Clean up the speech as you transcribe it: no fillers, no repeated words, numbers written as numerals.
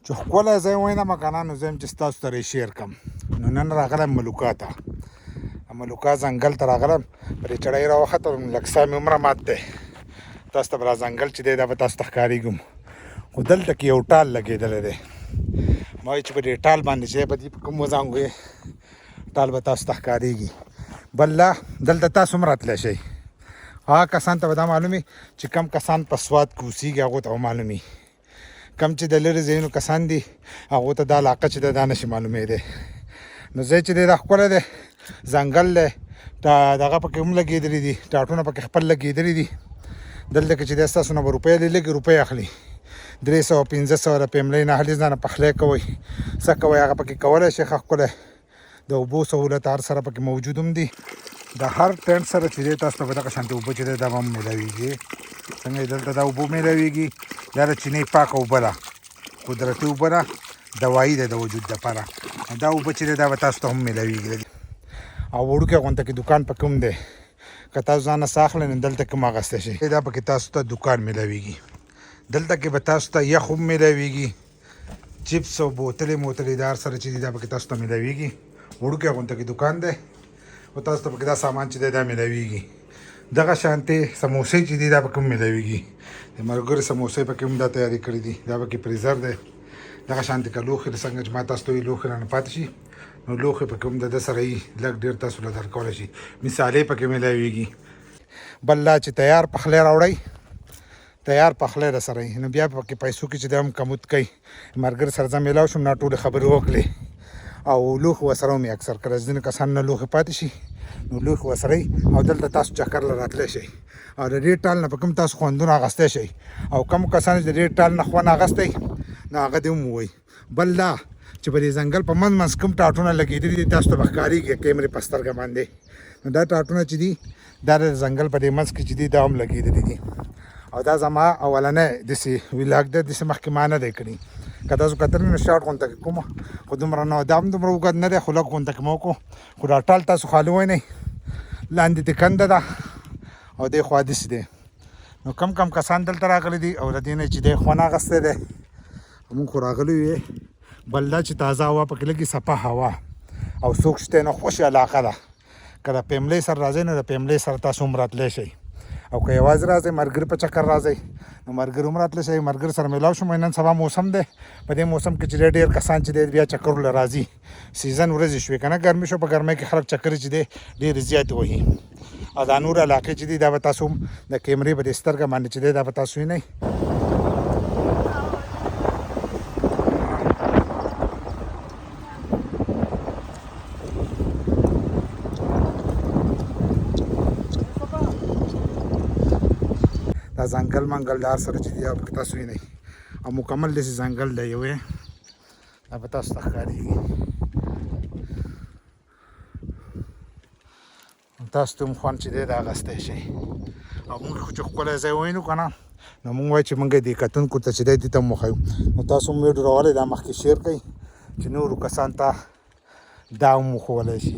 چې ښکلی ځای وایم که نه نو زه یم چې ستاسو سره یې شیر کړم. نو نن راغلم ملوکا ته. ملوکا ځنګل ته راغلم، پرې چړۍ راوختلم، لږ ساه مې عمره مات دی. تاسو ته به را ځنګل چې دی دا به تاسو ته ښکارېږم. خو دلته کې یو ټال لګېدلی دی. ما وایي چې په دې ټال باندې چې دی په دې په کوم وځانګو ټال به تاسو ته ښکارېږي. بل لا دلته تاسو هم راتلی شئ. هغه کسان ته به دا معلوم وي چې کم کسان په سوات کې اوسېږي هغو ته به معلوم وي. کم چې د لرې ځایونو کسان دي هغو ته دا علاقه چې ده دا نشي معلومېدی. نو ځای چې دی دا ښکلی دی، ځنګل دی، دغه پکې هم لګېدلي دي، ټاټونه پکې خپل لګېدلي دي. دلته کې چې دی ستاسو نه به روپۍ لږې روپۍ اخلي، 300 500 د پیملۍ نه اخلي. ځانه پخلی کوئ څه کوئ هغه پکې کولی شئ. ښه ښکلی د اوبو سهولت هر سره پکې موجود هم دي. د هر ټینټ سره چې دی تاسو ته به دغه شانتې اوبه چې دی دا به هم میلاویږي. څنګه دلته دا اوبه میلاویږي، دا د چینۍ پاکه اوبه ده، قدرتي اوبه ده، دوایي ده د وجود دپاره. دا اوبه چې دی دا به تاسو ته هم میلاویږي. او وړوکی غونته کې دوکان پکې هم دی. که تاسو ځان نه څه اخلئ نو دلته کې هم اخیستی شئ. دا پکې تاسو ته دوکان میلاویږي. دلته کې به تاسو ته یخ هم میلاویږي، چپس او بوتلې موتلې د هر سره چې دي دا پکې تاسو ته میلاویږي. وړوکی غونته کې دوکان دی او تاسو ته پکې دا سامان چې دی دا میلاویږي. دغه شانتې سموسې چې دي دا پکې هم میلاویږي. د ملګرو سموسې پکې هم دا تیارې کړي دي. دا پکې فریزر دی. دغه شانتې که لوښي څنګه چې ما تاسو ته وایي لوښي رانه پاتې شي نو لوښي پکې هم د ده سره وي، لږ ډېر تاسو له درکولی شي. مثالې پکې میلاویږي. بل لا چې تیار پخلی راوړئ، تیار پخلی در سره وي نو بیا پکې پیسو کې چې دی هم کمود کوي. ملګرو سره زه میلاو شوم، دا ټولې خبرې وکړې او لوښي ورسره هم یې اکثر کله ځینې کسانو نه لوښي پاتې شي نو لوښي ورسره وي. او دلته تاسو چکر له راتلی شئ او د دې ټال نه به کوم تاسو خوندونه اخیستی شئ. او کوم کسانو چې د دې ټال نه خوند اخیستی نو هغه دې هم ووایي. بل دا چې په دې ځنګل په منځ منځ کوم ټاټونه لګېدلي دي تاسو ته به ښکارېږي کیمرې په سترګه باندې. نو دا ټاټونه چې دي دا د ځنګل په دې منځ کې چې دي دا هم لګېدلي دي. او دا زما اولنی داسې ولاګ دی، داسې مخکې ما نه دی کړي. که تاسو کتلی نو شارټ غونته کې کومه خو دومره نه دا هم دومره اوږد نه دی، خو لږ غونته کې مو وکړو. خو دا ټال تاسو خالي وینئ، لاندې دې کنده ده او دې خوا داسې دی. نو کم کم کسان دلته راغلي دي او د دې نه چې دی خوند اخیستی دی. مونږ خو راغلي یو. بل دا چې تازه هوا پکې لګي، صفا هوا او څوک شته نه خوشې علاقه ده. که د پیملۍ سره راځئ نو د پیملۍ سره تاسو هم راتلی شئ. او که یوازې راځئ ملګري په چکر راځئ نو ملګري هم راتلی شئ. ملګري سره میلاو شوم. نن سبا موسم دی، په دې موسم کې چې ډېر کسان چې دی بیا چکرو له راځي. سیزن ورځې شوې که نه، ګرمي شو، په ګرمۍ کې خلک چکرې چې دی ډېرې زیاتې وهي. او دا نور علاقې چې دي دا به تاسو هم د کیمرې په دې سترګه باندې چې دی دا به تاسو وینئ. دا ځنګل منګل د هر سره چې دی دا پکې تاسو وینئ. او مکمل داسې ځنګل دی یو دا به تاسو ته ښکارېږي. تاسو ته هم خوند چې دی دا اخیستی شئ. او موږ خو چې ښکلی ځای ووینو که نه نو موږ وایو چې موږ دې کتونکو ته چې دی دې ته هم وښیو. نو تاسو هم ویډیو راولئ، دا مخکې شیر کړئ چې نورو کسانو ته دا هم وښولی شي.